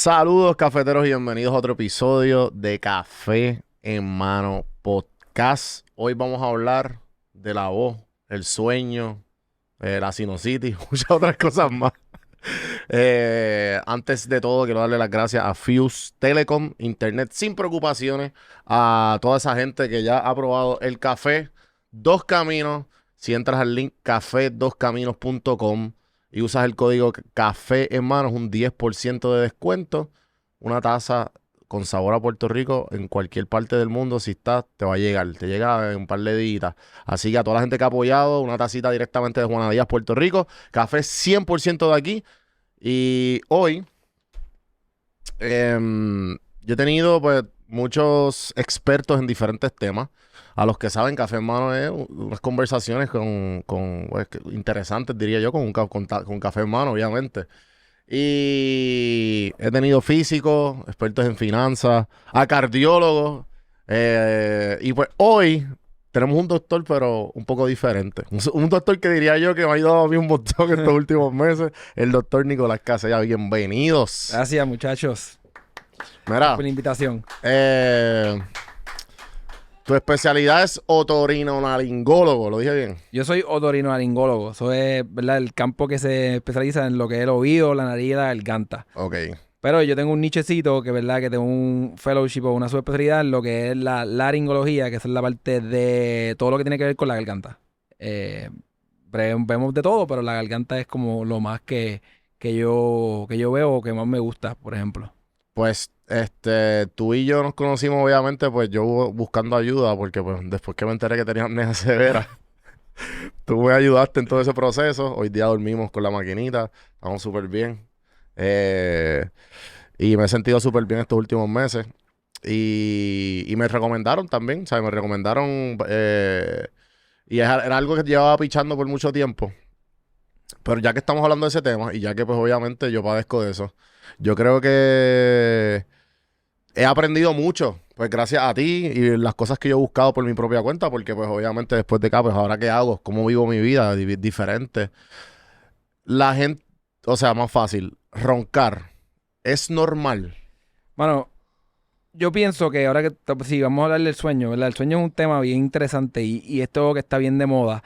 Saludos cafeteros y bienvenidos a otro episodio de Café en Mano Podcast. Hoy vamos a hablar de la voz, el sueño, la sinusitis, muchas otras cosas más. Antes de todo, quiero darle las gracias a Fuse Telecom, Internet sin preocupaciones, a toda esa gente que ya ha probado el café Dos Caminos. Si entras al link cafedoscaminos.com y usas el código Café en Manos, un 10% de descuento, una taza con sabor a Puerto Rico en cualquier parte del mundo. Si estás, te va a llegar, te llega en un par de días. Así que a toda la gente que ha apoyado, una tacita directamente de Juana Díaz, Puerto Rico, café 100% de aquí. Y hoy yo he tenido pues muchos expertos en diferentes temas. A los que saben, Café en Mano es unas conversaciones pues, interesantes, diría yo, con Café en Mano, obviamente. Y he tenido físicos, expertos en finanzas, a cardiólogos. Y pues hoy tenemos un doctor, pero un poco diferente. Un doctor que diría yo que me ha ayudado a mí un montón estos últimos meses, el doctor Nicolás Casella. Bienvenidos. Gracias, muchachos, Mira, por la invitación. tu especialidad es otorrinolaringólogo, ¿lo dije bien? Yo soy otorrinolaringólogo. Eso es, ¿verdad?, el campo que se especializa en lo que es el oído, la nariz y la garganta. Ok. Pero yo tengo un nichecito que, ¿verdad?, que tengo un fellowship o una subespecialidad en lo que es la laringología, que es la parte de todo lo que tiene que ver con la garganta. Vemos de todo, pero la garganta es como lo más que yo veo o que más me gusta, por ejemplo. Pues, tú y yo nos conocimos, obviamente, pues yo buscando ayuda, porque pues después que me enteré que tenía amnesia severa, tú me ayudaste en todo ese proceso. Hoy día dormimos con la maquinita, estamos súper bien. Y me he sentido súper bien estos últimos meses. Y me recomendaron también, o sea, me recomendaron, y era algo que llevaba pichando por mucho tiempo. Pero ya que estamos hablando de ese tema, y ya que pues obviamente yo padezco de eso, yo creo que he aprendido mucho, pues gracias a ti y las cosas que yo he buscado por mi propia cuenta, porque pues obviamente después de acá, pues ahora qué hago, cómo vivo mi vida diferente. La gente, o sea, más fácil, roncar, ¿es normal? Bueno, yo pienso que ahora que sí, vamos a hablar del sueño, ¿verdad? El sueño es un tema bien interesante y esto que está bien de moda,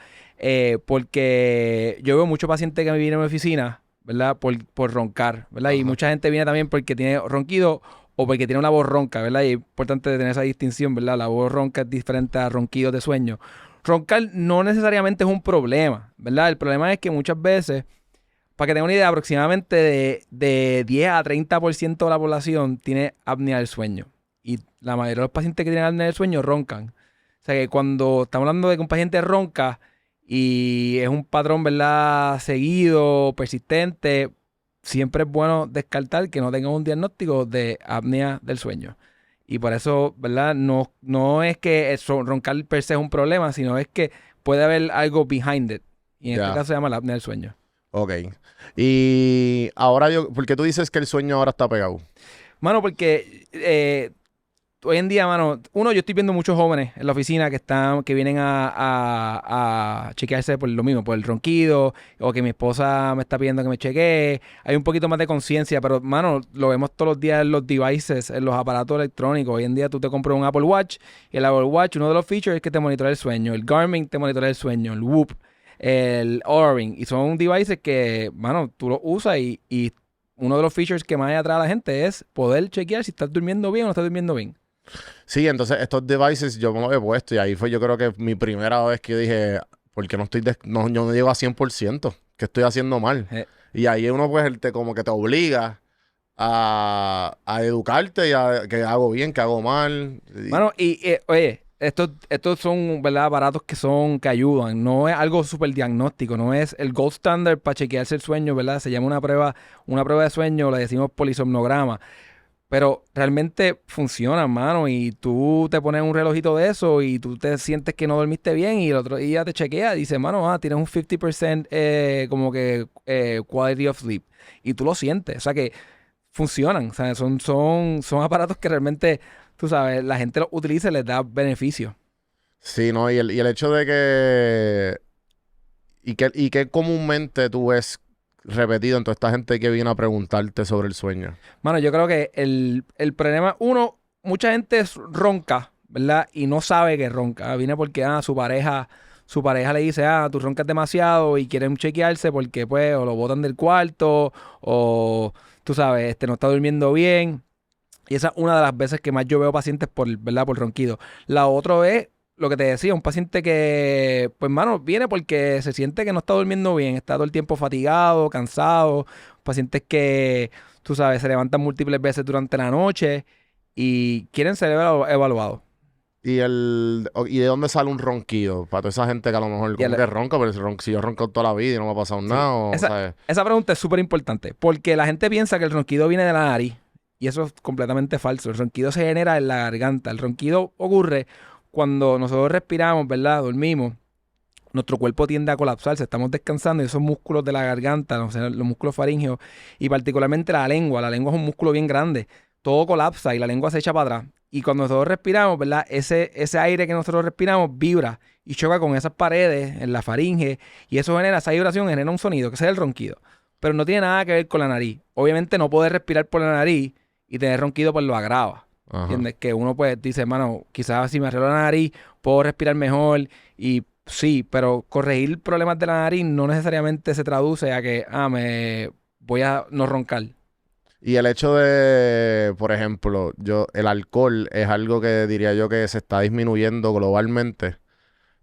porque yo veo muchos pacientes que me vienen a mi oficina, ¿verdad? Por roncar, ¿verdad? Y Ajá. mucha gente viene también porque tiene ronquido o porque tiene una voz ronca, ¿verdad? Y es importante tener esa distinción, ¿verdad? La voz ronca es diferente a ronquidos de sueño. Roncar no necesariamente es un problema, ¿verdad? El problema es que muchas veces, para que tengan una idea, aproximadamente de 10 a 30% de la población tiene apnea del sueño. Y la mayoría de los pacientes que tienen apnea del sueño roncan. O sea que cuando estamos hablando de que un paciente ronca y es un patrón, ¿verdad?, seguido, persistente, siempre es bueno descartar que no tenga un diagnóstico de apnea del sueño. Y por eso, ¿verdad?, no es que roncar per se es un problema, sino es que puede haber algo behind it. Y en este Ya, caso se llama la apnea del sueño. ok. Y ahora ¿por qué tú dices que el sueño ahora está pegado? Mano, porque hoy en día, mano, yo estoy viendo muchos jóvenes en la oficina que vienen a chequearse por lo mismo, por el ronquido, o que mi esposa me está pidiendo que me chequee. Hay un poquito más de conciencia, pero, mano, lo vemos todos los días en los devices, en los aparatos electrónicos. Hoy en día tú te compras un Apple Watch, y el Apple Watch, uno de los features es que te monitorea el sueño. El Garmin te monitorea el sueño, el Whoop, el Oura Ring, y son devices que, mano, tú los usas y uno de los features que más atrae a la gente es poder chequear si estás durmiendo bien o no estás durmiendo bien. Sí, entonces estos devices yo me los he puesto y ahí fue yo creo que mi primera vez que yo dije, ¿por qué no estoy, no, yo no llego a 100%? ¿Qué estoy haciendo mal? Eh, Y ahí uno pues como que te obliga a educarte y a que hago bien, que hago mal. Mano, oye, estos son, ¿verdad?, aparatos que ayudan. No es algo súper diagnóstico, no es el gold standard para chequearse el sueño, ¿verdad? Se llama una prueba de sueño, le decimos polisomnograma. Pero realmente funciona, mano, y tú te pones un relojito de eso y tú te sientes que no dormiste bien y el otro día te chequea y dice, mano, tienes un 50% como que quality of sleep. Y tú lo sientes, o sea que funcionan, o sea, son aparatos que realmente, tú sabes, la gente los utiliza y les da beneficio. Sí, ¿no? Y el hecho de que... Y que comúnmente tú ves repetido en toda esta gente que viene a preguntarte sobre el sueño? Mano, yo creo que el problema, mucha gente ronca, ¿verdad? Y no sabe que ronca. Viene porque su pareja le dice, tú roncas demasiado y quieren chequearse porque pues o lo botan del cuarto o tú sabes, no está durmiendo bien. Y esa es una de las veces que más yo veo pacientes ¿verdad? Por ronquido. La otra es lo que te decía, un paciente que, pues, mano, viene porque se siente que no está durmiendo bien, está todo el tiempo fatigado, cansado. Pacientes que, tú sabes, se levantan múltiples veces durante la noche y quieren ser evaluados. ¿Y de dónde sale un ronquido? Para toda esa gente que a lo mejor como que ronca, pero si yo ronco toda la vida y no me ha pasado nada, o sea... Esa pregunta es súper importante, porque la gente piensa que el ronquido viene de la nariz, y eso es completamente falso. El ronquido se genera en la garganta. El ronquido ocurre cuando nosotros respiramos, ¿verdad? Dormimos. Nuestro cuerpo tiende a colapsarse, estamos descansando y esos músculos de la garganta, o sea, los músculos faringeos y particularmente la lengua es un músculo bien grande, todo colapsa y la lengua se echa para atrás. Y cuando nosotros respiramos, ¿verdad? Ese aire que nosotros respiramos vibra y choca con esas paredes en la faringe y esa vibración genera un sonido, que es el ronquido. Pero no tiene nada que ver con la nariz. Obviamente no poder respirar por la nariz y tener ronquido pues lo agrava. Ajá. ¿Entiendes? Que uno pues dice, hermano, quizás si me arreglo la nariz puedo respirar mejor y sí, pero corregir problemas de la nariz no necesariamente se traduce a que, me voy a no roncar. Y el hecho de, por ejemplo, el alcohol es algo que diría yo que se está disminuyendo globalmente.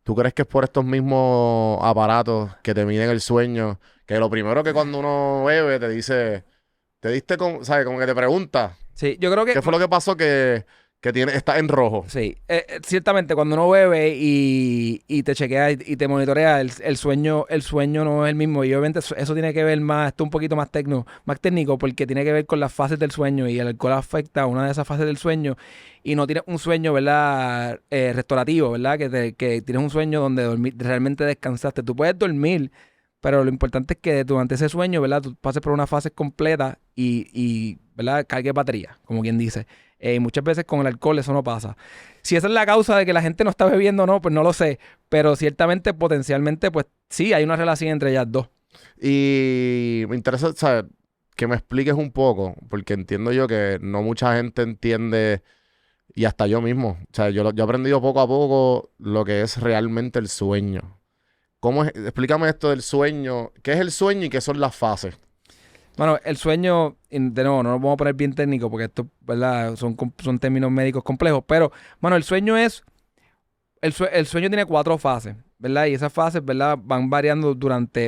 ¿Tú crees que es por estos mismos aparatos que te miden el sueño? Que lo primero que cuando uno bebe te dice, ¿sabes? Como que te pregunta, Sí, yo creo que... ¿qué fue lo que pasó que está en rojo? Sí, ciertamente cuando uno bebe y te chequea y te monitorea, el sueño no es el mismo. Y obviamente eso tiene que ver más, esto un poquito más técnico, porque tiene que ver con las fases del sueño y el alcohol afecta una de esas fases del sueño y no tienes un sueño, ¿verdad? Restaurativo, ¿verdad? Que tienes un sueño donde realmente descansaste. Tú puedes dormir, pero lo importante es que durante ese sueño, ¿verdad? Tú pases por una fase completa y ¿verdad? Cargue batería, como quien dice. Y muchas veces con el alcohol eso no pasa. Si esa es la causa de que la gente no está bebiendo o no, pues no lo sé. Pero ciertamente, potencialmente, pues sí, hay una relación entre ellas dos. Y me interesa, ¿sabes? Que me expliques un poco, porque entiendo yo que no mucha gente entiende, y hasta yo mismo. O sea, yo he aprendido poco a poco lo que es realmente el sueño. Explícame esto del sueño. ¿Qué es el sueño y qué son las fases? Bueno, el sueño, de nuevo, no lo vamos a poner bien técnico porque esto, ¿verdad? Son términos médicos complejos. Pero, bueno, el sueño tiene 4 fases, ¿verdad? Y esas fases, ¿verdad? Van variando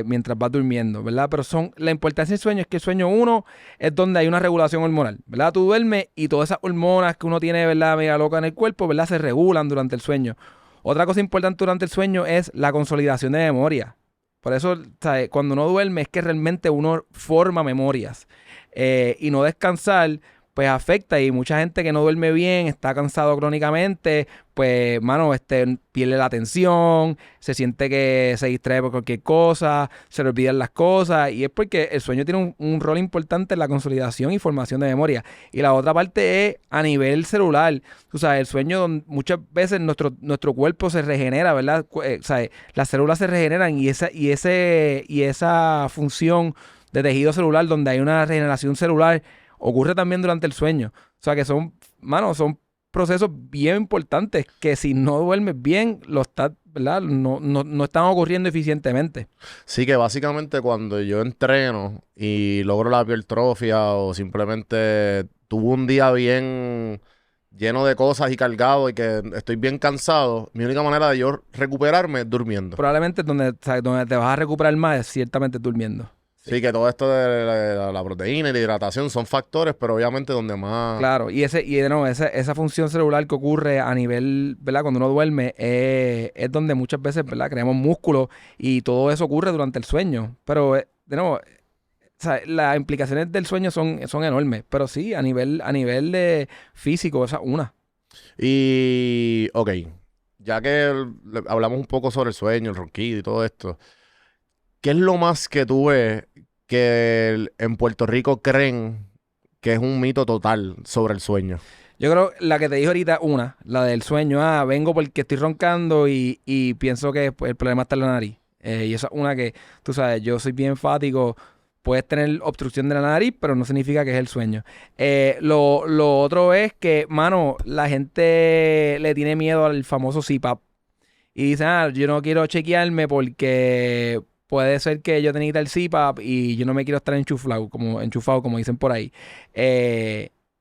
mientras vas durmiendo, ¿verdad? Pero la importancia del sueño es que el sueño 1 es donde hay una regulación hormonal, ¿verdad? Tú duermes y todas esas hormonas que uno tiene, ¿verdad? Media loca en el cuerpo, ¿verdad? Se regulan durante el sueño. Otra cosa importante durante el sueño es la consolidación de memoria. Por eso, ¿sabes? Cuando uno duerme es que realmente uno forma memorias. Y no descansar, pues afecta. Y mucha gente que no duerme bien, está cansado crónicamente, pues, mano, pierde la atención, se siente que se distrae por cualquier cosa, se le olvidan las cosas. Y es porque el sueño tiene un rol importante en la consolidación y formación de memoria. Y la otra parte es a nivel celular. Tú sabes, el sueño, muchas veces nuestro cuerpo se regenera, ¿verdad? ¿Sabes? Las células se regeneran y esa función de tejido celular donde hay una regeneración celular ocurre también durante el sueño. O sea que son procesos bien importantes que si no duermes bien, ¿verdad? No están ocurriendo eficientemente. Sí, que básicamente cuando yo entreno y logro la hipertrofia o simplemente tuve un día bien lleno de cosas y cargado y que estoy bien cansado, mi única manera de yo recuperarme es durmiendo. Probablemente donde te vas a recuperar más es ciertamente durmiendo. Sí, que todo esto de la proteína y la hidratación son factores, pero obviamente donde más... Claro, esa función celular que ocurre a nivel, ¿verdad? Cuando uno duerme, es donde muchas veces, ¿verdad? Creamos músculo y todo eso ocurre durante el sueño. Pero, de nuevo, o sea, las implicaciones del sueño son enormes. Pero sí, a nivel de físico, esa es una. Y, ok, ya que hablamos un poco sobre el sueño, el ronquido y todo esto, ¿qué es lo más que tú ves que en Puerto Rico creen que es un mito total sobre el sueño? Yo creo la que te dije ahorita, la del sueño. Vengo porque estoy roncando y pienso que pues, el problema está en la nariz. Y esa es una que, tú sabes, yo soy bien enfático. puedes tener obstrucción de la nariz, pero no significa que es el sueño. Lo otro es que, mano, la gente le tiene miedo al famoso CPAP. Y dice, yo no quiero chequearme porque puede ser que yo tenga el CPAP y yo no me quiero estar enchufado, como dicen por ahí.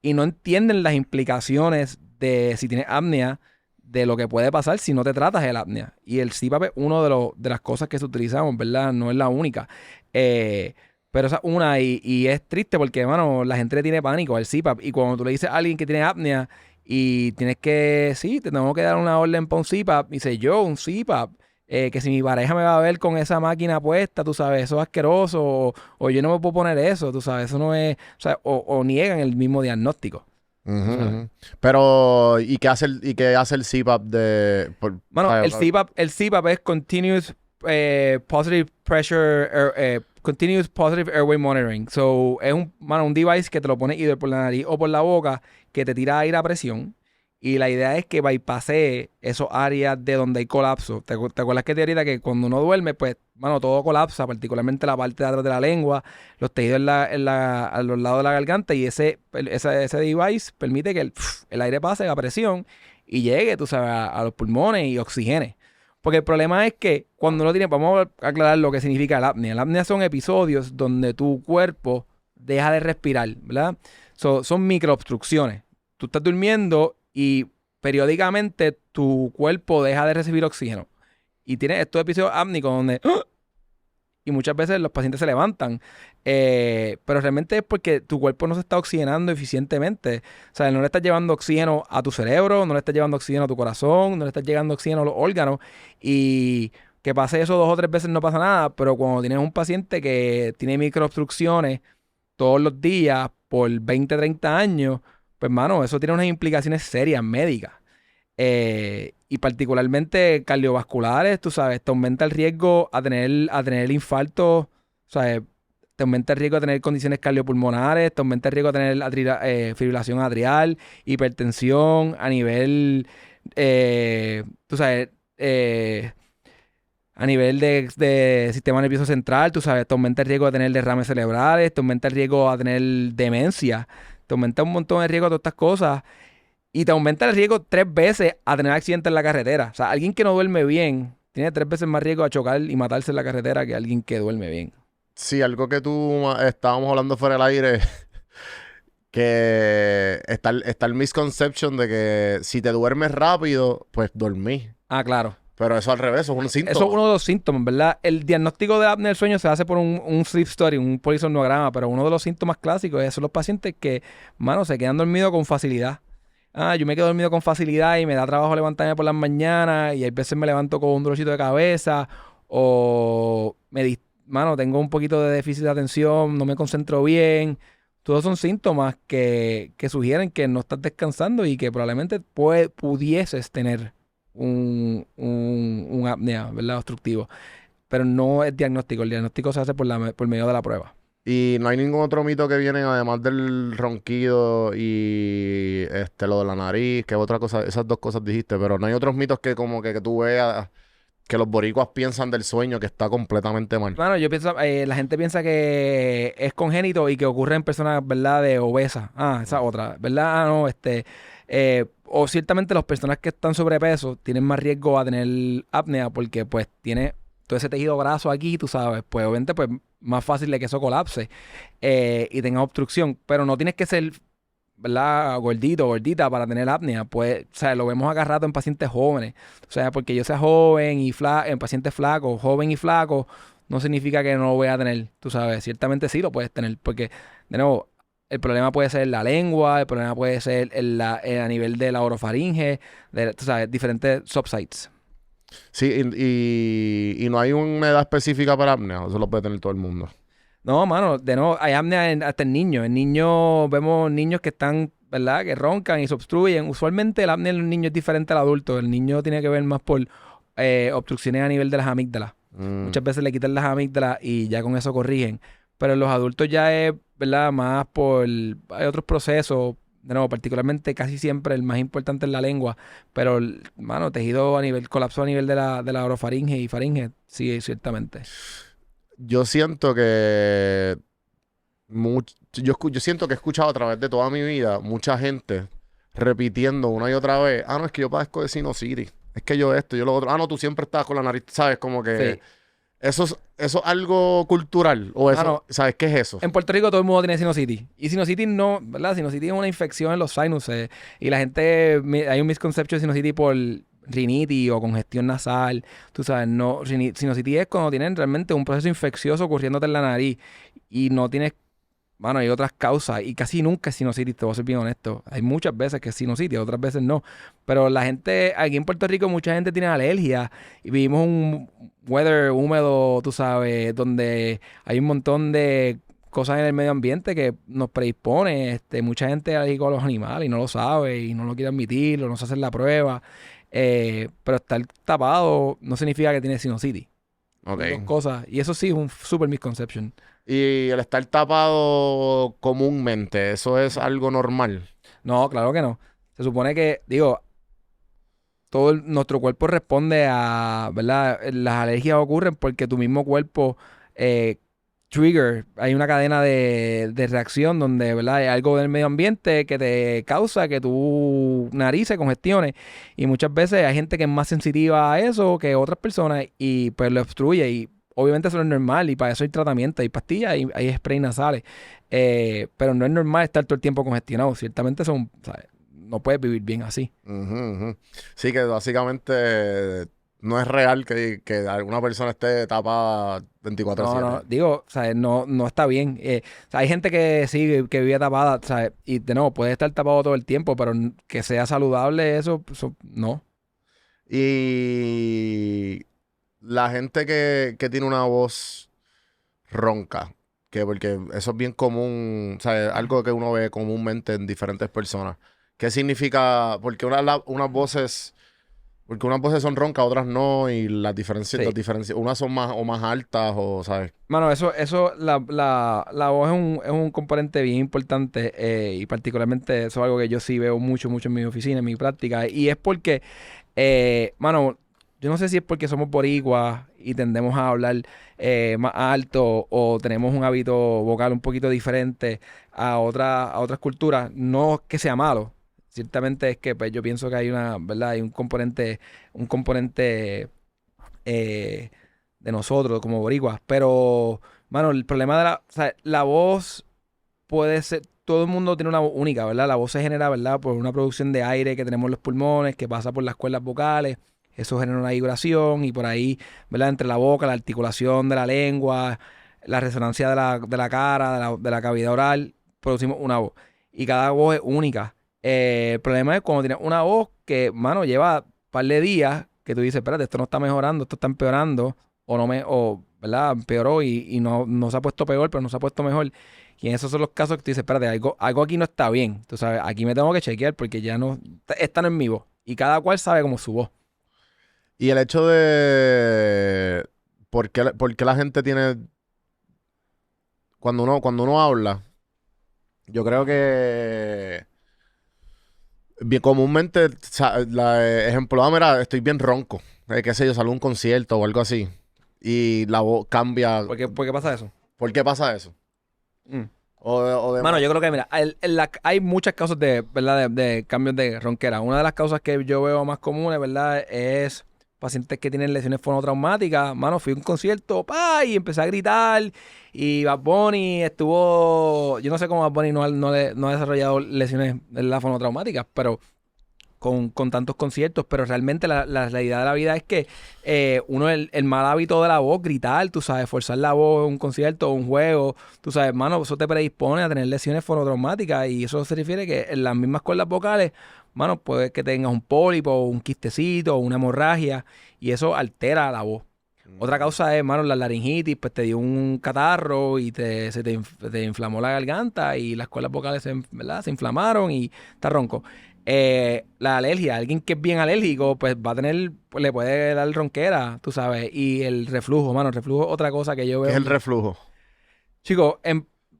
Y no entienden las implicaciones de si tienes apnea, de lo que puede pasar si no te tratas el apnea. Y el CPAP es una de las cosas que se utilizamos, ¿verdad? No es la única. Pero esa es una, y es triste porque, mano, la gente le tiene pánico al CPAP. Y cuando tú le dices a alguien que tiene apnea y tienes que, sí, te tengo que dar una orden para un CPAP, dice yo, un CPAP. Que si mi pareja me va a ver con esa máquina puesta, tú sabes, eso es asqueroso, o yo no me puedo poner eso, tú sabes, eso no es, o sea, o niegan el mismo diagnóstico. Ujú, ¿Sabes? ujú. Pero, ¿y qué hace el CPAP Bueno, ¿sabes? El CPAP es Continuous Positive Airway Monitoring. So, es un device que te lo pone either por la nariz o por la boca, que te tira aire a presión. Y la idea es que bypassee esos áreas de donde hay colapso. ¿Te acuerdas que te ahorita que cuando uno duerme, pues, mano, todo colapsa, particularmente la parte de atrás de la lengua, los tejidos a los lados de la garganta, y ese device permite que el aire pase a presión y llegue, tú sabes, a los pulmones y oxigene. Porque el problema es que cuando uno tiene, vamos a aclarar lo que significa el apnea. El apnea son episodios donde tu cuerpo deja de respirar, ¿verdad? Son microobstrucciones. Tú estás durmiendo y periódicamente tu cuerpo deja de recibir oxígeno. Y tienes estos episodios apnicos donde y muchas veces los pacientes se levantan. Pero realmente es porque tu cuerpo no se está oxigenando eficientemente. O sea, no le estás llevando oxígeno a tu cerebro, no le estás llevando oxígeno a tu corazón, no le estás llevando oxígeno a los órganos. Y que pase eso 2 o 3 veces no pasa nada, pero cuando tienes un paciente que tiene microobstrucciones todos los días por 20, 30 años, pues, mano, eso tiene unas implicaciones serias médicas. Y particularmente cardiovasculares, tú sabes, te aumenta el riesgo a tener infarto, ¿sabes? Te aumenta el riesgo de tener condiciones cardiopulmonares, te aumenta el riesgo de tener fibrilación atrial, hipertensión a nivel, tú sabes, a nivel de sistema nervioso central, tú sabes, te aumenta el riesgo de tener derrames cerebrales, te aumenta el riesgo a tener demencia, te aumenta un montón de riesgo a todas estas cosas. Y te aumenta el riesgo 3 veces a tener accidentes en la carretera. O sea, alguien que no duerme bien tiene 3 veces más riesgo a chocar y matarse en la carretera que alguien que duerme bien. Sí, algo que estábamos hablando fuera del aire, que está el misconception de que si te duermes rápido, pues dormís. Ah, claro. Pero eso al revés, eso es un Eso es síntoma. uno de los síntomas, ¿verdad? El diagnóstico de apnea del sueño se hace por un sleep study, un polisomnograma, pero uno de los síntomas clásicos son los pacientes que, mano, se quedan dormidos con facilidad. Yo me quedo dormido con facilidad y me da trabajo levantarme por las mañanas, y hay veces me levanto con un dolorcito de cabeza, o mano, tengo un poquito de déficit de atención, no me concentro bien. Todos son síntomas que sugieren que no estás descansando y que probablemente pudieses tener un apnea, ¿verdad? Obstructivo. Pero no es diagnóstico. El diagnóstico se hace por medio de la prueba. Y no hay ningún otro mito que viene además del ronquido y lo de la nariz, que otra cosa, esas dos cosas dijiste, pero no hay otros mitos que como que tú veas que los boricuas piensan del sueño que está completamente mal. Bueno, yo pienso, la gente piensa que es congénito y que ocurre en personas, ¿verdad?, de obesas. Esa otra, ¿verdad? No, o ciertamente las personas que están sobrepeso tienen más riesgo a tener apnea porque pues tiene todo ese tejido graso aquí, tú sabes, pues obviamente pues más fácil de que eso colapse y tenga obstrucción, pero no tienes que ser, ¿verdad?, gordito o gordita para tener apnea. Pues, o sea, lo vemos acá rato en pacientes jóvenes. O sea, porque yo sea joven y en pacientes flacos, joven y flaco, no significa que no lo voy a tener. Tú sabes, ciertamente sí lo puedes tener, porque, de nuevo, el problema puede ser la lengua, el problema puede ser a nivel de la orofaringe, tú sabes, diferentes subsites. Sí, y no hay una edad específica para apnea, eso lo puede tener todo el mundo. No, mano, de nuevo, hay apnea hasta en niños. En niños vemos niños que están, ¿verdad?, que roncan y se obstruyen. Usualmente el apnea en los niños es diferente al adulto. El niño tiene que ver más por obstrucciones a nivel de las amígdalas. Muchas veces le quitan las amígdalas y ya con eso corrigen. Pero en los adultos ya es, ¿verdad?, más hay otros procesos. De nuevo, particularmente casi siempre el más importante es la lengua. Pero, mano, tejido colapso a nivel de la orofaringe y faringe, sí, ciertamente. Yo siento que yo siento que he escuchado a través de toda mi vida mucha gente repitiendo una y otra vez, no, es que yo padezco de sinusitis, es que yo esto, yo lo otro, no, tú siempre estás con la nariz, ¿sabes? Como que Sí. eso es algo cultural, o eso, Mano, ¿sabes qué es eso? en Puerto Rico todo el mundo tiene sinusitis. Y sinusitis no, ¿verdad? Sinusitis es una infección en los sinuses. Y la gente, hay un misconception de sinusitis por rinitis o congestión nasal. Tú sabes, no, sinusitis es cuando tienen realmente un proceso infeccioso ocurriéndote en la nariz y no tienes, bueno, hay otras causas y casi nunca es sinusitis, te voy a ser bien honesto. Hay muchas veces que es sinusitis, otras veces no. Pero la gente, aquí en Puerto Rico, mucha gente tiene alergias y vivimos un weather húmedo, tú sabes, donde hay un montón de cosas en el medio ambiente que nos predispone. Mucha gente es alérgica a los animales y no lo sabe y no lo quiere admitir o no se hace la prueba. Pero estar tapado no significa que tiene sinusitis. Ok. Son dos cosas. Y eso sí es un super misconception. Y el estar tapado comúnmente, ¿eso es algo normal? No, claro que no. Se supone que, digo, nuestro cuerpo responde a, ¿verdad? Las alergias ocurren porque tu mismo cuerpo eh, hay una cadena de reacción donde, ¿verdad? Hay algo del medio ambiente que te causa que tu nariz se congestione y muchas veces hay gente que es más sensitiva a eso que otras personas y pues lo obstruye y obviamente eso no es normal y para eso hay tratamiento, hay pastillas, hay spray nasales, pero no es normal estar todo el tiempo congestionado, ciertamente son, ¿sabes? No puedes vivir bien así. Ujú, ujú. Sí, que básicamente no es real que alguna persona esté tapada No, no, 24/7. digo, ¿sabes? No, no está bien. O sea, hay gente que sí, que vive tapada, ¿sabes? Y de nuevo, puede estar tapado todo el tiempo, pero que sea saludable, eso no. Y la gente que tiene una voz ronca, que porque eso es bien común, o sea, algo que uno ve comúnmente en diferentes personas. ¿Qué significa? Porque unas voces son roncas, otras no, y Sí. las diferencias, unas son más o más altas, o, ¿sabes? Mano, la voz es un componente bien importante y particularmente eso es algo que yo sí veo mucho, mucho en mi oficina, en mi práctica. Y es porque, mano, yo no sé si es porque somos boricuas y tendemos a hablar más alto o tenemos un hábito vocal un poquito diferente a otras culturas. No es que sea malo. Ciertamente es que pues, yo pienso que hay una, ¿verdad? Hay un componente eh, de nosotros como boricuas. Pero, mano, el problema o sea, la voz puede ser, todo el mundo tiene una voz única, ¿verdad? La voz se genera, ¿verdad? Por una producción de aire que tenemos en los pulmones, que pasa por las cuerdas vocales. Eso genera una vibración y por ahí, ¿verdad? Entre la boca, la articulación de la lengua, la resonancia de la cara, de la cavidad oral, producimos una voz. Y cada voz es única. El problema es cuando tienes una voz que, mano, lleva un par de días que tú dices, espérate, esto no está mejorando, esto está empeorando, o, ¿verdad? Empeoró y no, no se ha puesto peor, pero no se ha puesto mejor. Y en esos son los casos que tú dices, espérate, algo aquí no está bien. Tú sabes, aquí me tengo que chequear porque ya no, esta no es mi voz. Y cada cual sabe como su voz. Y el hecho de por qué la gente tiene, cuando uno habla, yo creo que bien comúnmente, ejemplo, mira, estoy bien ronco, qué sé yo, salgo a un concierto o algo así, y la voz cambia. Por qué pasa eso? ¿Por qué pasa eso? Mm. O de Mano, yo creo que, mira, hay muchas causas de, ¿verdad? De cambios de ronquera. Una de las causas que yo veo más comunes, ¿verdad? Es pacientes que tienen lesiones fonotraumáticas. Mano, fui a un concierto, pa, y empecé a gritar. Y Bad Bunny estuvo, yo no sé cómo Bad Bunny no ha desarrollado lesiones en las fonotraumáticas, pero con tantos conciertos, pero realmente la realidad de la vida es que el mal hábito de la voz, gritar, tú sabes, forzar la voz en un concierto o un juego, tú sabes, mano, eso te predispone a tener lesiones fonotraumáticas y eso se refiere que en las mismas cuerdas vocales, mano, puede que tengas un pólipo, un quistecito, una hemorragia y eso altera la voz. Otra causa es, mano, la laringitis, pues te dio un catarro y te inflamó la garganta y las cuerdas vocales ¿verdad? Se inflamaron y está ronco. La alergia, alguien que es bien alérgico, pues va a tener, pues le puede dar ronquera, tú sabes. Y el reflujo, mano, el reflujo es otra cosa que yo ¿Qué es veo. el reflujo? Chicos,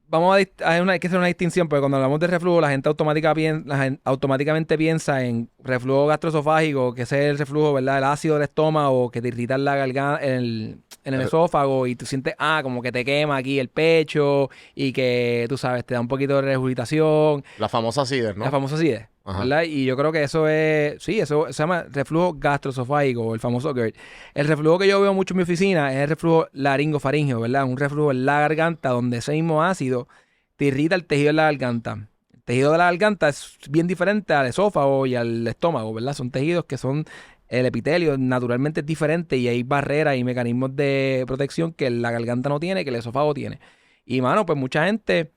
vamos hay hay que hacer una distinción, porque cuando hablamos de reflujo, la gente automáticamente piensa en reflujo gastroesofágico, que ese es el reflujo, ¿verdad? El ácido del estómago que te irrita en la garganta, en el esófago y tú sientes, como que te quema aquí el pecho y que, tú sabes, te da un poquito de regurgitación. La famosa acidez, ¿no? La famosa acidez, ¿verdad? Y yo creo que eso es, sí, eso se llama reflujo gastroesofágico o el famoso GERD. El reflujo que yo veo mucho en mi oficina es el reflujo laringofaringeo, ¿verdad? Un reflujo en la garganta donde ese mismo ácido te irrita el tejido de la garganta. El tejido de la garganta es bien diferente al esófago y al estómago, ¿verdad? Son tejidos que son, el epitelio naturalmente es diferente y hay barreras y mecanismos de protección que la garganta no tiene, que el esófago tiene. Y, mano, pues mucha gente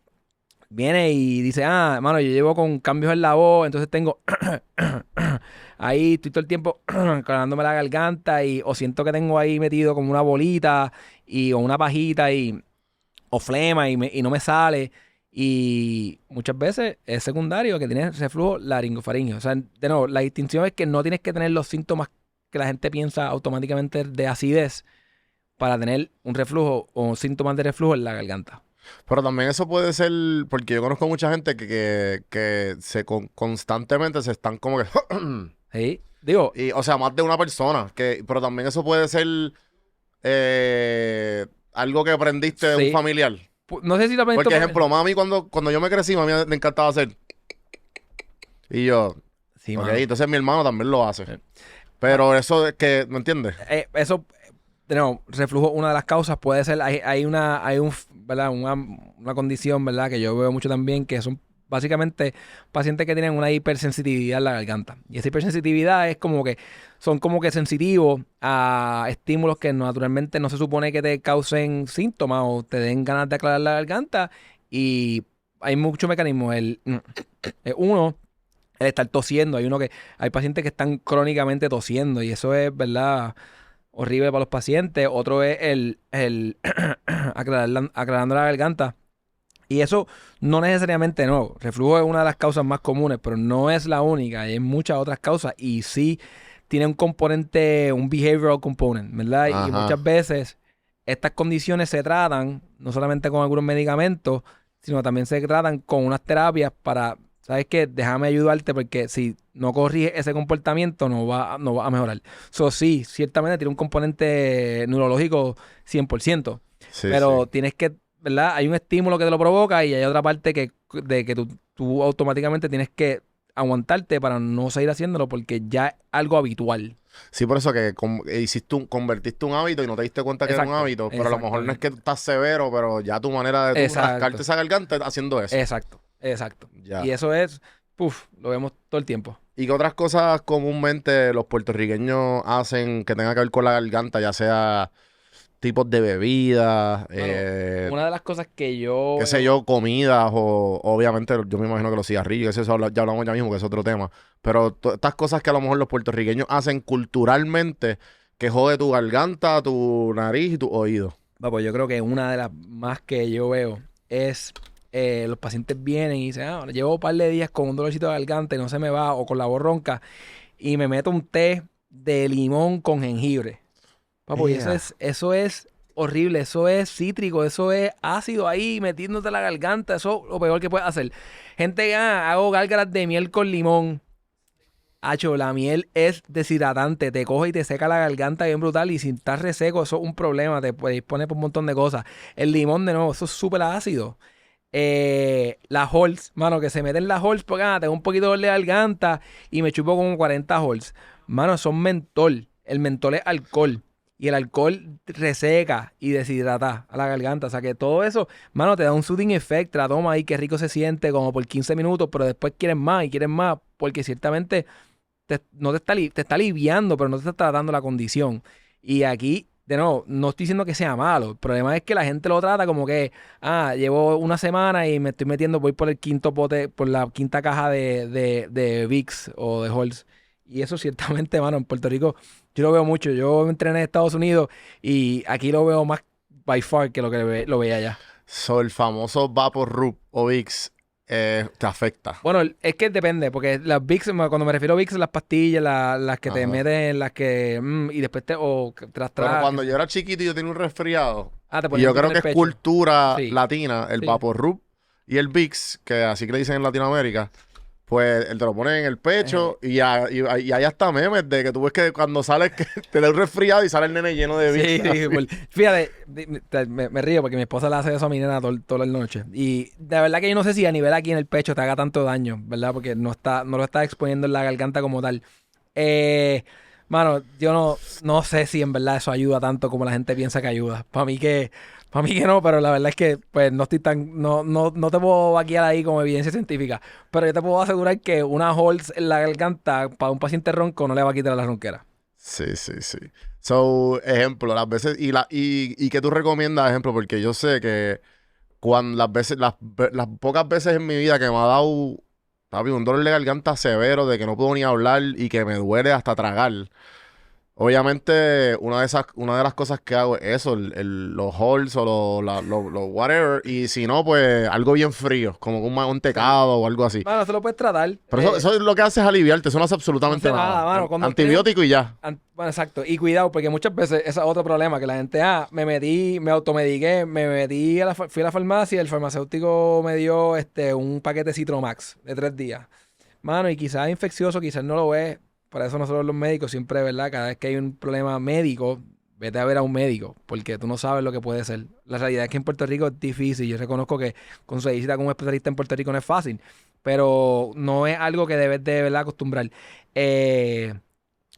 viene y dice, mano, yo llevo con cambios en la voz, entonces tengo ahí, estoy todo el tiempo calándome la garganta o siento que tengo ahí metido como una bolita o una pajita o flema y no me sale. Y muchas veces es secundario que tienes reflujo laringofaringeo. O sea, de nuevo, la distinción es que no tienes que tener los síntomas que la gente piensa automáticamente de acidez para tener un reflujo o síntomas de reflujo en la garganta. Pero también eso puede ser, porque yo conozco mucha gente que constantemente se están como que... Sí, digo... o sea, más de una persona. Pero también eso puede ser algo que aprendiste de un familiar. No sé si lo aprendiste... Por ejemplo, mami, cuando yo me crecí, mami me encantaba hacer... Y yo... Sí, ok, mano. entonces mi hermano también lo hace. Pero eso es que... ¿Me entiendes? Eso... No, reflujo, una de las causas puede ser, ¿verdad? Una condición, ¿verdad? Que yo veo mucho también, que son básicamente pacientes que tienen una hipersensitividad en la garganta. Y esa hipersensitividad es son como que sensitivos a estímulos que naturalmente no se supone que te causen síntomas o te den ganas de aclarar la garganta. Y hay muchos mecanismos. Uno, el estar tosiendo. Hay pacientes que están crónicamente tosiendo y eso es, ¿verdad?, horrible para los pacientes. Otro es el aclarando la garganta. Y eso no necesariamente no. Reflujo es una de las causas más comunes, pero no es la única. Hay muchas otras causas y sí tiene un componente, un behavioral component, ¿verdad? Ajá. Y muchas veces estas condiciones se tratan no solamente con algunos medicamentos, sino también se tratan con unas terapias para... ¿Sabes qué? Déjame ayudarte porque si no corriges ese comportamiento no va a mejorar. Sí, ciertamente tiene un componente neurológico 100%. Sí, pero sí. tienes que, ¿verdad? Hay un estímulo que te lo provoca y hay otra parte de que tú automáticamente tienes que aguantarte para no seguir haciéndolo porque ya es algo habitual. Sí, por eso que convertiste un hábito y no te diste cuenta que era un hábito. Pero a lo mejor no es que estás severo, pero ya tu manera de rascarte esa garganta es haciendo eso. Exacto. Ya. Y eso es, lo vemos todo el tiempo. ¿Y qué otras cosas comúnmente los puertorriqueños hacen que tenga que ver con la garganta? Ya sea tipos de bebidas, una de las cosas que yo... qué sé yo, comidas o obviamente yo me imagino que los cigarrillos, eso ya hablamos ya mismo, que es otro tema. Pero estas cosas que a lo mejor los puertorriqueños hacen culturalmente que jode tu garganta, tu nariz y tu oído. Pues yo creo que una de las más que yo veo es... los pacientes vienen y dicen, llevo un par de días con un dolorcito de garganta y no se me va, o con la voz ronca, y me meto un té de limón con jengibre. Papo, y eso es horrible, eso es cítrico, eso es ácido ahí metiéndote la garganta, eso es lo peor que puedes hacer. Gente que hago gárgaras de miel con limón. Hacho, la miel es deshidratante, te coge y te seca la garganta bien brutal y si estás reseco, eso es un problema, te puedes poner por un montón de cosas. El limón, de nuevo, eso es súper ácido. Las Halls, mano, que se meten las Halls porque tengo un poquito de dolor de garganta y me chupo como 40 Halls. Mano, son mentol. El mentol es alcohol. Y el alcohol reseca y deshidrata a la garganta. O sea que todo eso, mano, te da un soothing effect. Te la toma ahí, qué rico se siente, como por 15 minutos, pero después quieres más y quieres más, porque ciertamente te está aliviando, pero no te está tratando la condición. Y aquí, de nuevo, no estoy diciendo que sea malo. El problema es que la gente lo trata como que, llevo una semana y me estoy metiendo, voy por el quinto pote, por la quinta caja de Vicks o de Halls. Y eso ciertamente, mano, en Puerto Rico yo lo veo mucho. Yo entrené en Estados Unidos y aquí lo veo más by far que lo que lo veía allá. El famoso Vaporub o Vicks te afecta. Bueno, es que depende, porque las Vicks, cuando me refiero a Vicks, las pastillas, las que te meten, las que... y después Pero cuando yo era chiquito y yo tenía un resfriado, te y yo creo que es cultura Sí. latina, el Sí. Vaporub y el Vicks, que así que le dicen en Latinoamérica, pues él te lo pone en el pecho y hay hasta memes de que tú ves que cuando sales que te da un resfriado y sale el nene lleno de Sí, bichos. sí, fíjate, me río porque mi esposa le hace eso a mi nena toda la noche. Y de verdad que yo no sé si a nivel aquí en el pecho te haga tanto daño, ¿verdad? Porque no lo está exponiendo en la garganta como tal. Eh, Mano, yo no sé si en verdad eso ayuda tanto como la gente piensa que ayuda. Para mí que no, pero la verdad es que pues no estoy tan, no te puedo vaquear ahí como evidencia científica. Pero yo te puedo asegurar que una Halls en la garganta para un paciente ronco no le va a quitar la ronquera. Sí, sí, sí. So, ejemplo, las veces, y ¿qué tú recomiendas, ejemplo? Porque yo sé que cuando las pocas veces en mi vida que me ha dado, papi, un dolor de garganta severo de que no puedo ni hablar y que me duele hasta tragar. Obviamente, una de las cosas que hago es eso, los halls o los whatever. Y si no, pues algo bien frío, como un Sí. mantecado o algo así. Mano, se lo puedes tratar. Pero eso es lo que hace es aliviarte, eso no hace No absolutamente hace nada, nada. mano. Cuando tienes un... Antibiótico y ya. Bueno, exacto. Y cuidado, porque muchas veces ese es otro problema, que la gente, me automediqué, fui a la farmacia, el farmacéutico me dio un paquete de Citromax de 3 días. Mano, y quizás es infeccioso, quizás no lo es. Por eso nosotros los médicos siempre, ¿verdad? Cada vez que hay un problema médico, vete a ver a un médico, porque tú no sabes lo que puede ser. La realidad es que en Puerto Rico es difícil. Yo reconozco que conseguir cita con un especialista en Puerto Rico no es fácil, pero no es algo que debes de, ¿verdad?, acostumbrar. Eh,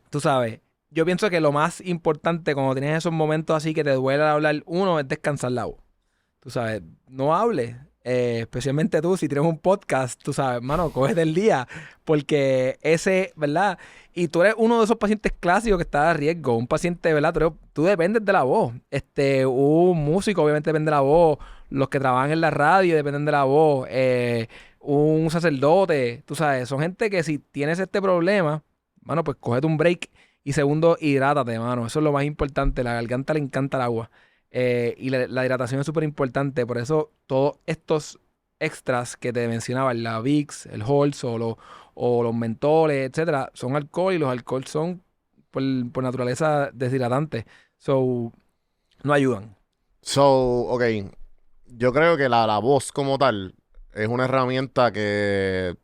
Tú sabes, yo pienso que lo más importante cuando tienes esos momentos así que te duele al hablar, uno es descansar la voz. Tú sabes, no hables. Especialmente tú, si tienes un podcast, tú sabes, mano, coges del día, porque ese, ¿verdad? Y tú eres uno de esos pacientes clásicos que está a riesgo, un paciente, ¿verdad? Tú dependes de la voz. Un músico obviamente depende de la voz, los que trabajan en la radio dependen de la voz, un sacerdote, tú sabes, son gente que si tienes este problema, mano, pues cógete un break y segundo, hidrátate, mano, eso es lo más importante, la garganta le encanta el agua. Y la hidratación es súper importante. Por eso todos estos extras que te mencionaba, la Vicks, el Halls o los mentoles, etcétera, son alcohol y los alcohol son por naturaleza deshidratantes. So, no ayudan. So, ok. Yo creo que la voz como tal es una herramienta que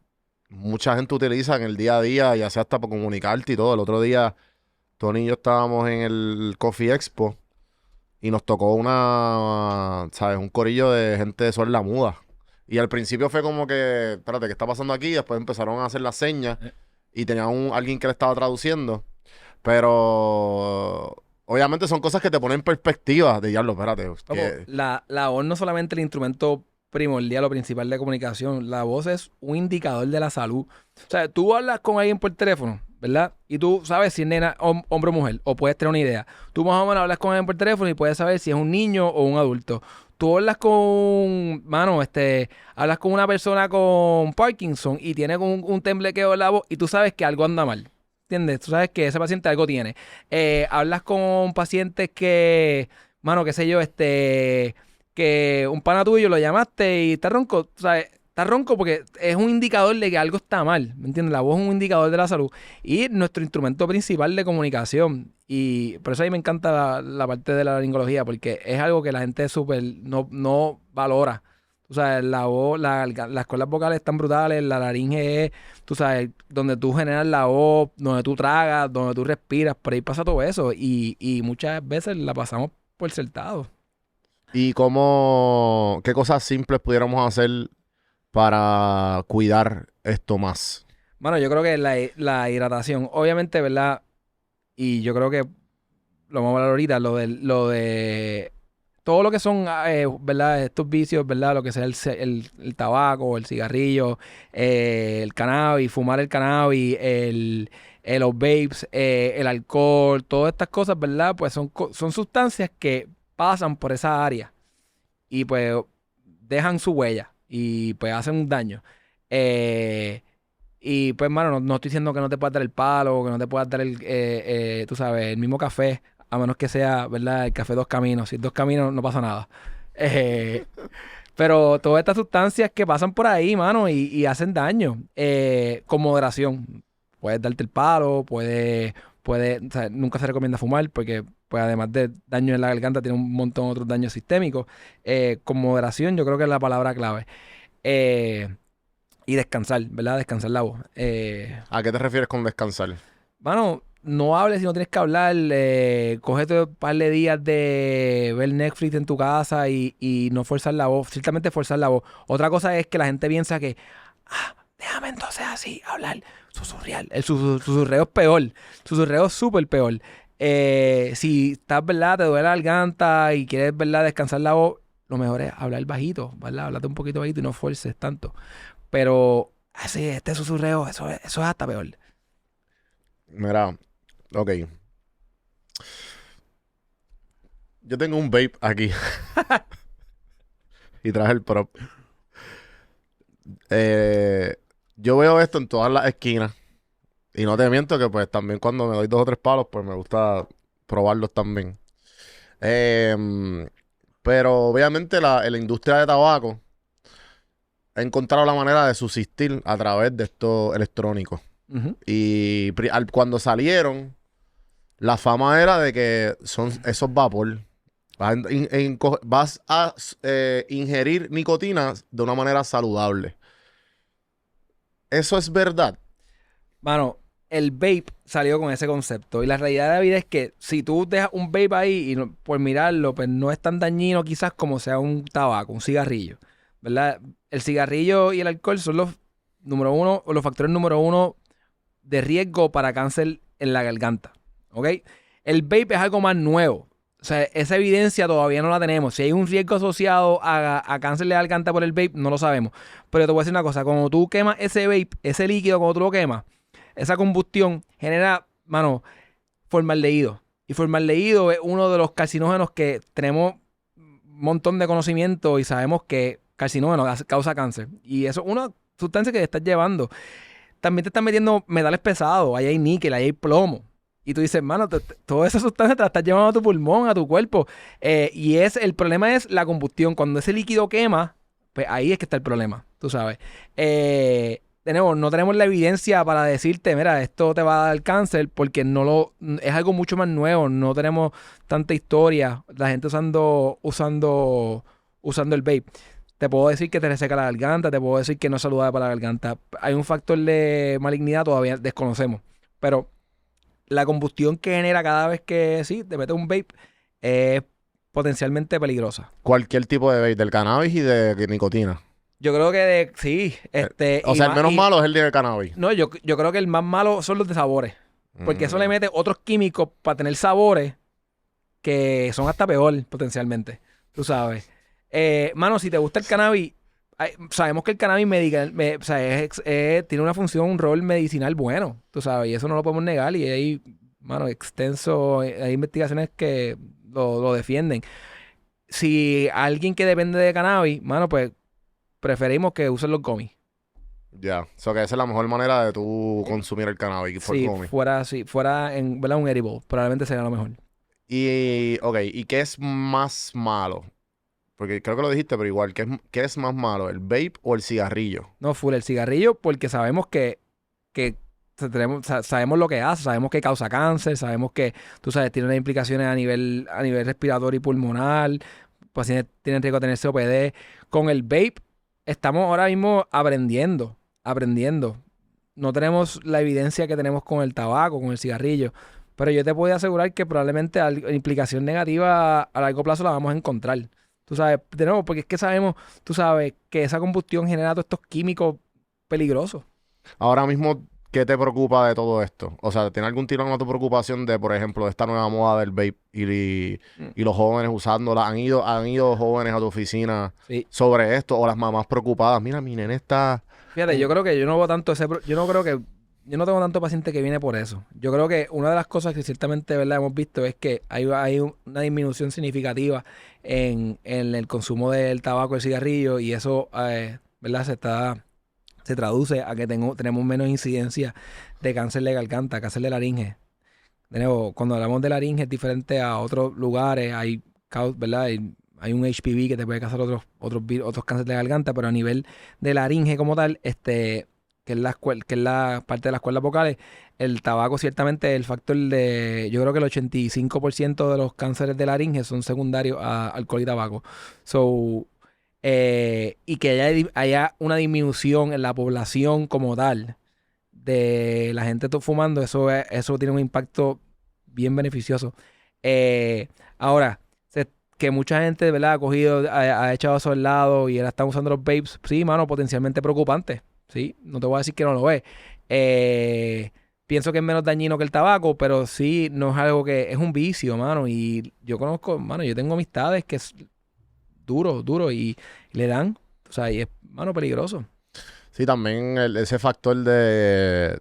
mucha gente utiliza en el día a día, ya sea hasta para comunicarte y todo. El otro día, Tony y yo estábamos en el Coffee Expo y nos tocó ¿sabes? Un corillo de gente de sorda muda. Y al principio fue como que, espérate, ¿qué está pasando aquí? Después empezaron a hacer las señas Eh, y tenía alguien que le estaba traduciendo. Pero obviamente son cosas que te ponen en perspectiva de diablo, espérate. Papo, la voz no es solamente el instrumento primordial o principal de comunicación, la voz es un indicador de la salud. O sea, tú hablas con alguien por teléfono, ¿verdad? Y tú sabes si es nena, hombre o mujer, o puedes tener una idea. Tú más o menos hablas con alguien por teléfono y puedes saber si es un niño o un adulto. Tú hablas hablas con una persona con Parkinson y tiene un temblequeo en la voz y tú sabes que algo anda mal. ¿Entiendes? Tú sabes que ese paciente algo tiene. Hablas con pacientes que, mano, qué sé yo, que un pana tuyo lo llamaste y está ronco, ¿sabes? Está ronco porque es un indicador de que algo está mal, ¿me entiendes? La voz es un indicador de la salud y nuestro instrumento principal de comunicación. Y por eso a mí me encanta la parte de la laringología, porque es algo que la gente súper no valora. Tú sabes, la voz, las cuerdas vocales están brutales, la laringe es, tú sabes, donde tú generas la voz, donde tú tragas, donde tú respiras, por ahí pasa todo eso. Y muchas veces la pasamos por sentado. ¿Y qué cosas simples pudiéramos hacer para cuidar esto más? Bueno, yo creo que la hidratación, obviamente, ¿verdad? Y yo creo que lo vamos a hablar ahorita, lo de todo lo que son, ¿verdad? Estos vicios, ¿verdad? Lo que sea el tabaco, el cigarrillo, el cannabis, fumar el cannabis, los vapes, el alcohol, todas estas cosas, ¿verdad? Pues son sustancias que pasan por esa área y pues dejan su huella y pues hacen un daño. Eh, y pues, mano, no estoy diciendo que no te puedas dar el palo, que no te puedas dar tú sabes, el mismo café, a menos que sea, ¿verdad? El café dos caminos. Si es dos caminos, no pasa nada. Eh, pero todas estas sustancias que pasan por ahí, mano, y hacen daño, con moderación. Puedes darte el palo, o sea, nunca se recomienda fumar porque, pues, además de daño en la garganta, tiene un montón de otros daños sistémicos. Con moderación, yo creo que es la palabra clave. Eh, Y descansar, ¿verdad? Descansar la voz. ¿A qué te refieres con descansar? Mano, no hables si no tienes que hablar. Cógete un par de días de ver Netflix en tu casa y no forzar la voz. Ciertamente forzar la voz. Otra cosa es que la gente piensa que, déjame entonces así hablar. Susurreal. El susurreo es peor. Susurreo es súper peor. Si estás, ¿verdad? Te duele la garganta y quieres, ¿verdad? Descansar la voz, lo mejor es hablar bajito, ¿verdad? Háblate un poquito bajito y no fuerces tanto. Pero así, este susurreo, eso es hasta peor. Mira, ok. Yo tengo un vape aquí. Y traje el prop. Yo veo esto en todas las esquinas. Y no te miento que pues también cuando me doy 2 o 3 palos, pues me gusta probarlos también. Pero obviamente la industria de tabaco ha encontrado la manera de subsistir a través de estos electrónicos. Ujú. Y cuando salieron, la fama era de que son esos vapor. Vas a ingerir nicotina de una manera saludable. ¿Eso es verdad? Mano, el vape salió con ese concepto. Y la realidad de la vida es que si tú dejas un vape ahí y por mirarlo, pues no es tan dañino quizás como sea un tabaco, un cigarrillo. ¿Verdad? El cigarrillo y el alcohol son los factores número uno de riesgo para cáncer en la garganta. ¿Ok? El vape es algo más nuevo. O sea, esa evidencia todavía no la tenemos. Si hay un riesgo asociado a cáncer de garganta por el vape, no lo sabemos. Pero te voy a decir una cosa. Cuando tú quemas ese vape, ese líquido, cuando tú lo quemas, esa combustión genera, mano, formaldehído. Y formaldehído es uno de los carcinógenos que tenemos un montón de conocimiento y sabemos que carcinógeno causa cáncer. Y eso es una sustancia que te estás llevando. También te están metiendo metales pesados. Ahí hay níquel, ahí hay plomo. Y tú dices, mano, toda esa sustancia te la estás llevando a tu pulmón, a tu cuerpo. El problema es la combustión. Cuando ese líquido quema, pues ahí es que está el problema, tú sabes. No tenemos la evidencia para decirte, mira, esto te va a dar cáncer, porque es algo mucho más nuevo. No tenemos tanta historia. La gente usando el vape. Te puedo decir que te reseca la garganta, te puedo decir que no es saludable para la garganta. Hay un factor de malignidad todavía desconocemos. Pero la combustión que genera cada vez que te metes un vape es potencialmente peligrosa. Cualquier tipo de vape, del cannabis y de nicotina. Yo creo que sí. O sea, el menos malo es el de cannabis. No, yo creo que el más malo son los de sabores. Porque eso le mete otros químicos para tener sabores que son hasta peor potencialmente. Tú sabes. Mano, si te gusta el cannabis, sabemos que el cannabis tiene una función, un rol medicinal bueno, tú sabes, y eso no lo podemos negar. Y hay, mano, hay investigaciones que lo defienden. Si alguien que depende de cannabis, mano, pues preferimos que usen los gummies. Ya, o sea que esa es la mejor manera de tú consumir el cannabis. Si fuera en, ¿verdad? Un edible, probablemente sería lo mejor. ¿Y qué es más malo? Porque creo que lo dijiste, pero igual, ¿qué es más malo? ¿El vape o el cigarrillo? No, full el cigarrillo, porque sabemos que sabemos lo que hace, sabemos que causa cáncer, sabemos que, tú sabes, tiene unas implicaciones a nivel respiratorio y pulmonar, pacientes tienen riesgo de tener COPD. Con el vape, estamos ahora mismo aprendiendo. No tenemos la evidencia que tenemos con el tabaco, con el cigarrillo, pero yo te puedo asegurar que probablemente la implicación negativa a largo plazo la vamos a encontrar. Tú sabes, porque es que sabemos, tú sabes, que esa combustión genera todos estos químicos peligrosos. Ahora mismo, ¿qué te preocupa de todo esto? O sea, ¿tiene algún tirón a tu preocupación de, por ejemplo, de esta nueva moda del vape y los jóvenes usándola? ¿Han ido jóvenes a tu oficina sobre esto? ¿O las mamás preocupadas? Mira, mi nene está... Fíjate, yo creo que yo no veo tanto yo no tengo tanto paciente que viene por eso. Yo creo que una de las cosas que ciertamente, ¿verdad?, hemos visto es que hay una disminución significativa en el consumo del tabaco y el cigarrillo, y eso, ¿verdad?, se traduce a que tenemos menos incidencia de cáncer de garganta, cáncer de laringe. De nuevo, cuando hablamos de laringe es diferente a otros lugares, ¿verdad? Hay un HPV que te puede causar otros cánceres de garganta, pero a nivel de laringe como tal, que es la parte de las cuerdas vocales, el tabaco ciertamente el factor yo creo que el 85% de los cánceres de laringe son secundarios a alcohol y tabaco. So, y que haya una disminución en la población como tal de la gente fumando, eso tiene un impacto bien beneficioso. Ahora, que mucha gente, ¿verdad? Ha cogido, ha echado eso al lado y ahora están usando los vapes, sí, mano, potencialmente preocupante, sí, no te voy a decir que no lo es. Pienso que es menos dañino que el tabaco, pero sí, no es algo que, es un vicio, mano, y yo conozco, mano, yo tengo amistades que es duro, y le dan, o sea, y es, mano, peligroso. Sí, también ese factor de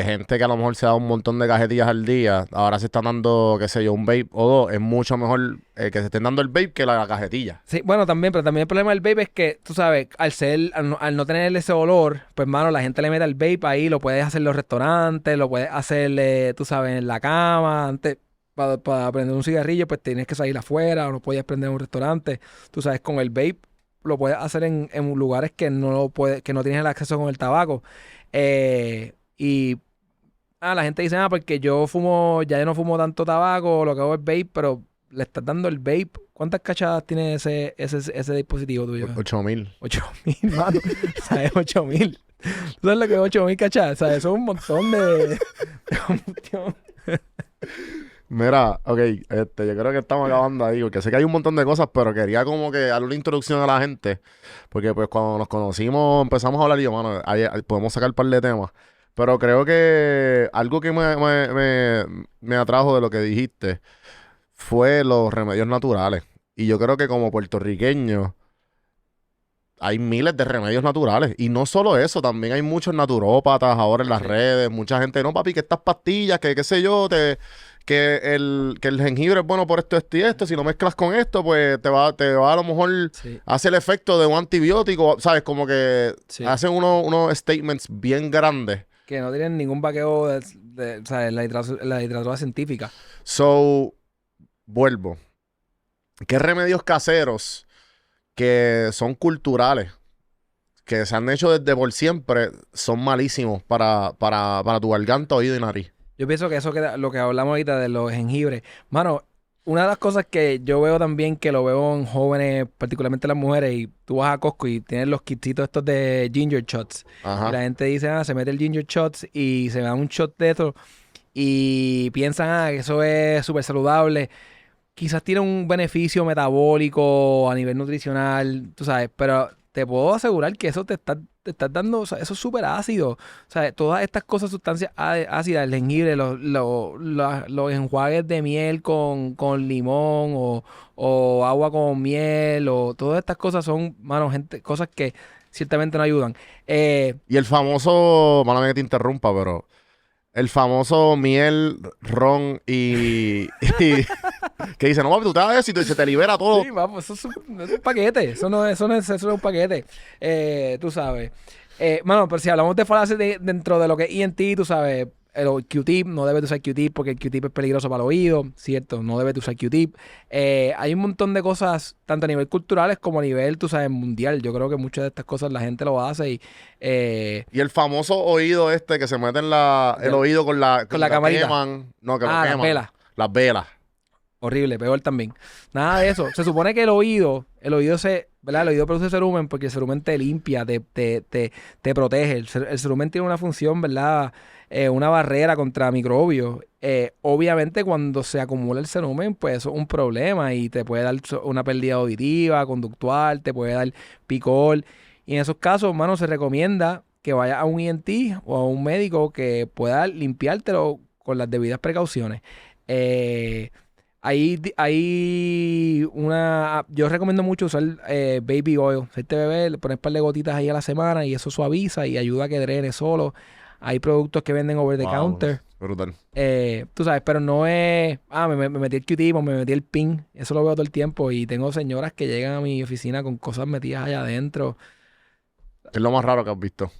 gente que a lo mejor se da un montón de cajetillas al día, ahora se están dando, qué sé yo, un vape o dos, es mucho mejor que se estén dando el vape que la cajetilla. Sí, bueno, también, pero también el problema del vape es que, tú sabes, al no tener ese olor, pues, mano, la gente le mete el vape ahí, lo puedes hacer en los restaurantes, lo puedes hacer, tú sabes, en la cama, antes, para prender un cigarrillo, pues tienes que salir afuera, o no podías prender en un restaurante, tú sabes, con el vape lo puedes hacer en lugares que no que no tienes el acceso con el tabaco. Y la gente dice, porque ya yo no fumo tanto tabaco, lo que hago es vape, pero le estás dando el vape. ¿Cuántas cachadas tiene ese dispositivo tuyo? 8,000. 8.000, mano. ¿Sabes? 8.000. ¿Tú sabes lo que es 8.000 cachadas? ¿Sabes? Eso es un montón de combustión. Mira, ok, yo creo que estamos acabando ahí, porque sé que hay un montón de cosas, pero quería como que darle una introducción a la gente, porque pues cuando nos conocimos empezamos a hablar y yo, mano, ahí podemos sacar un par de temas, pero creo que algo que me atrajo de lo que dijiste fue los remedios naturales, y yo creo que como puertorriqueños hay miles de remedios naturales, y no solo eso, también hay muchos naturópatas ahora en las Sí. redes, mucha gente, no papi, que estas pastillas, que qué sé yo, que el jengibre es bueno por esto y esto. Si lo mezclas con esto, pues te va a lo mejor Sí, hace el efecto de un antibiótico. ¿Sabes? Como que sí. hacen unos statements bien grandes. Que no tienen ningún vaqueo o sea, la literatura científica. So, vuelvo. ¿Qué remedios caseros que son culturales, que se han hecho desde por siempre, son malísimos para tu garganta, oído y nariz? Yo pienso que lo que hablamos ahorita de los jengibres. Mano, una de las cosas que yo veo también, que lo veo en jóvenes, particularmente las mujeres, y tú vas a Costco y tienes los kitsitos estos de ginger shots. Y Ajá. la gente dice, se mete el ginger shots y se da un shot de eso y piensan, que eso es súper saludable. Quizás tiene un beneficio metabólico a nivel nutricional, tú sabes, pero te puedo asegurar que eso te está dando, o sea, eso es súper ácido. O sea, todas estas cosas, sustancias ácidas, el jengibre, los enjuagues de miel con limón o agua con miel, o todas estas cosas son, mano, gente, cosas que ciertamente no ayudan. Y el famoso, mala mía que te interrumpa, pero el famoso miel, ron y que dice, no, papi, tú te das eso y se te libera todo. Sí, vamos, eso es un paquete. Eso no es un paquete. Tú sabes. Mano, pero si hablamos de falacias dentro de lo que es ENT, tú sabes, el Q-tip, no debes de usar Q-tip porque el Q-tip es peligroso para el oído, ¿cierto? No debes de usar Q-tip. Hay un montón de cosas, tanto a nivel culturales como a nivel, tú sabes, mundial. Yo creo que muchas de estas cosas la gente lo hace y Y el famoso oído este que se mete en el oído que con la lo camarita. queman. No, que lo Las queman. velas. Las velas. Horrible, peor también. Nada de eso. Se supone que ¿verdad? El oído produce cerumen porque el cerumen te limpia, te protege. El cerumen tiene una función, ¿verdad? Una barrera contra microbios. Obviamente, cuando se acumula el cerumen, pues eso es un problema y te puede dar una pérdida auditiva, conductual, te puede dar picor. Y en esos casos, hermano, se recomienda que vayas a un ENT o a un médico que pueda limpiártelo con las debidas precauciones. Eh, yo recomiendo mucho usar baby oil. Este bebé, le pones un par de gotitas ahí a la semana y eso suaviza y ayuda a que drene solo. Hay productos que venden over the Wow, counter. brutal. Tú sabes, pero no es, me metí el Q-tip o me metí el pin. Eso lo veo todo el tiempo y tengo señoras que llegan a mi oficina con cosas metidas allá adentro. ¿Qué es lo más raro que has visto?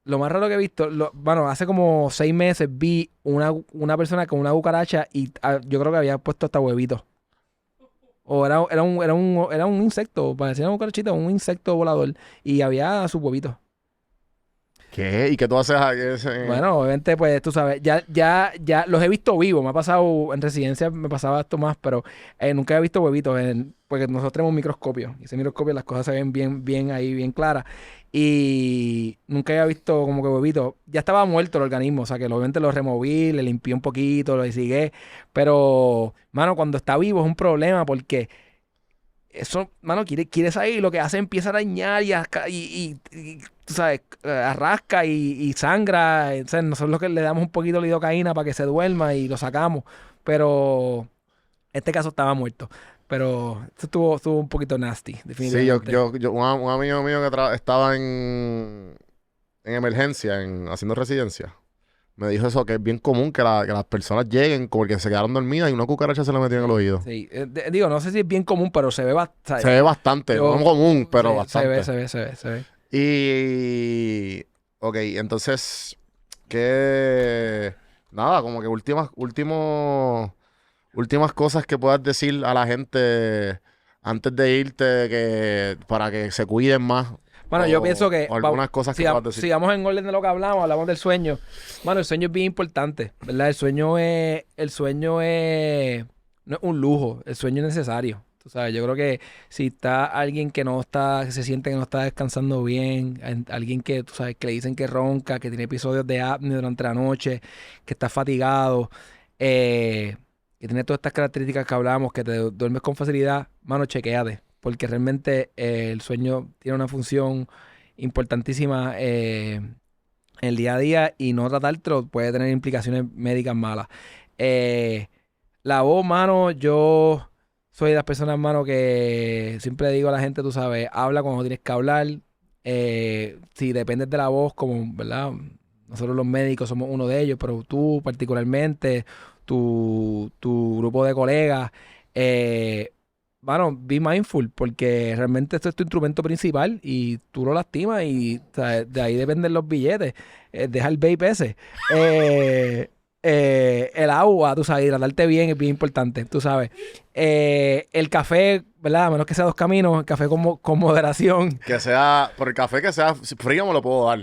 Lo más raro que he visto, bueno, hace como 6 meses vi una persona con una cucaracha y yo creo que había puesto hasta huevitos. O era un insecto, parecía una cucarachita, un insecto volador. Y había sus huevitos. ¿Qué? ¿Y qué tú haces aquí? Bueno, obviamente, pues tú sabes, ya los he visto vivos. Me ha pasado en residencia, me pasaba esto más, pero nunca he visto huevitos, porque nosotros tenemos un microscopio. Y ese microscopio las cosas se ven bien ahí, bien claras. Y nunca había visto como que huevitos. Ya estaba muerto el organismo, o sea que obviamente lo removí, le limpié un poquito, lo desigué. Pero, mano, cuando está vivo es un problema porque eso, mano, quiere salir, lo que hace empieza a arañar y, tú sabes, arrasca y sangra. Entonces, nosotros lo que le damos un poquito de lidocaína para que se duerma y lo sacamos. Pero en este caso estaba muerto. Pero esto estuvo un poquito nasty, Sí, definitivamente. un amigo mío que estaba en emergencia, haciendo residencia, me dijo eso, que es bien común que las personas lleguen porque se quedaron dormidas y una cucaracha se le metió en el oído. Sí, digo, no sé si es bien común, pero se ve Se bastante. ve bastante, no común, pero Se bastante. se ve. Y, ok, entonces, que, nada, como que últimas cosas que puedas decir a la gente antes de irte para que se cuiden más. Bueno, yo pienso que O algunas cosas que puedas decir. sigamos en orden de lo que hablamos del sueño. Bueno, el sueño es bien importante, ¿verdad? El sueño es no es un lujo, el sueño es necesario. Tú sabes, yo creo que si está alguien que se siente que no está descansando bien, alguien que, tú sabes, que le dicen que ronca, que tiene episodios de apnea durante la noche, que está fatigado, que tiene todas estas características que hablamos, que te duermes con facilidad, mano, chequéate, porque realmente el sueño tiene una función importantísima en el día a día y no tratártelo puede tener implicaciones médicas malas. Eh, la voz, mano, yo soy de las personas, mano, que siempre digo a la gente, tú sabes, habla cuando tienes que hablar. Si dependes de la voz, como, ¿verdad? Nosotros los médicos somos uno de ellos, pero tú particularmente, tu grupo de colegas, mano, be mindful, porque realmente esto es tu instrumento principal y tú lo lastimas y o sea, de ahí dependen los billetes. Deja el vape ese. El agua, tú sabes, hidratarte bien es bien importante, tú sabes. El café, ¿verdad? A menos que sea dos caminos, el café con moderación. Por el café que sea frío me lo puedo dar.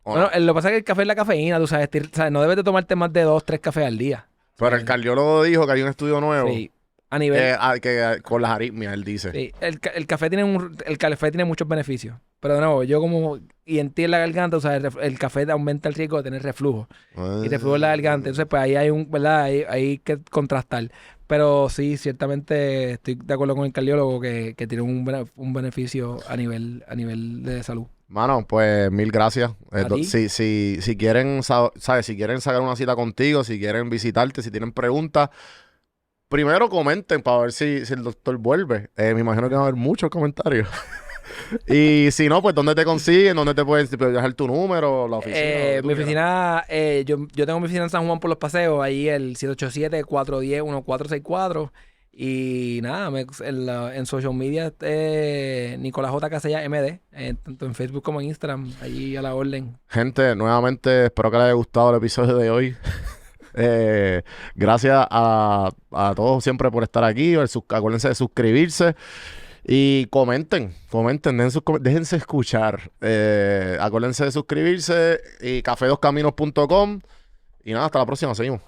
¿O Bueno, no? lo que pasa es que el café es la cafeína, tú sabes, no debes de tomarte más de 2, 3 cafés al día. Pero el cardiólogo dijo que hay un estudio nuevo Sí, a nivel... con las aritmias, él dice. Sí, el café tiene muchos beneficios. Pero de nuevo, yo como... Y en ti en la garganta, o sea, el café te aumenta el riesgo de tener reflujo. Y reflujo en la garganta. Entonces, pues ahí ¿verdad? Hay que contrastar. Pero sí, ciertamente estoy de acuerdo con el cardiólogo que tiene un beneficio a nivel de salud. Mano, pues mil gracias. ¿A ti? Si quieren, ¿sabes? Si quieren sacar una cita contigo, si quieren visitarte, si tienen preguntas, primero comenten para ver si el doctor vuelve. Me imagino que va a haber muchos comentarios. Y si no, pues ¿dónde te consiguen? ¿Dónde te pueden dejar tu número, la oficina? Donde tú Mi quieras. oficina, yo tengo mi oficina en San Juan por los paseos, ahí el 787-410-1464. Y nada, en social media, Nicolás J. Casella MD, tanto en Facebook como en Instagram, ahí a la orden. Gente, nuevamente espero que les haya gustado el episodio de hoy. Gracias a todos siempre por estar aquí. Acuérdense de suscribirse y comenten, déjense escuchar. Acuérdense de suscribirse y cafedoscaminos.com. Y nada, hasta la próxima, seguimos.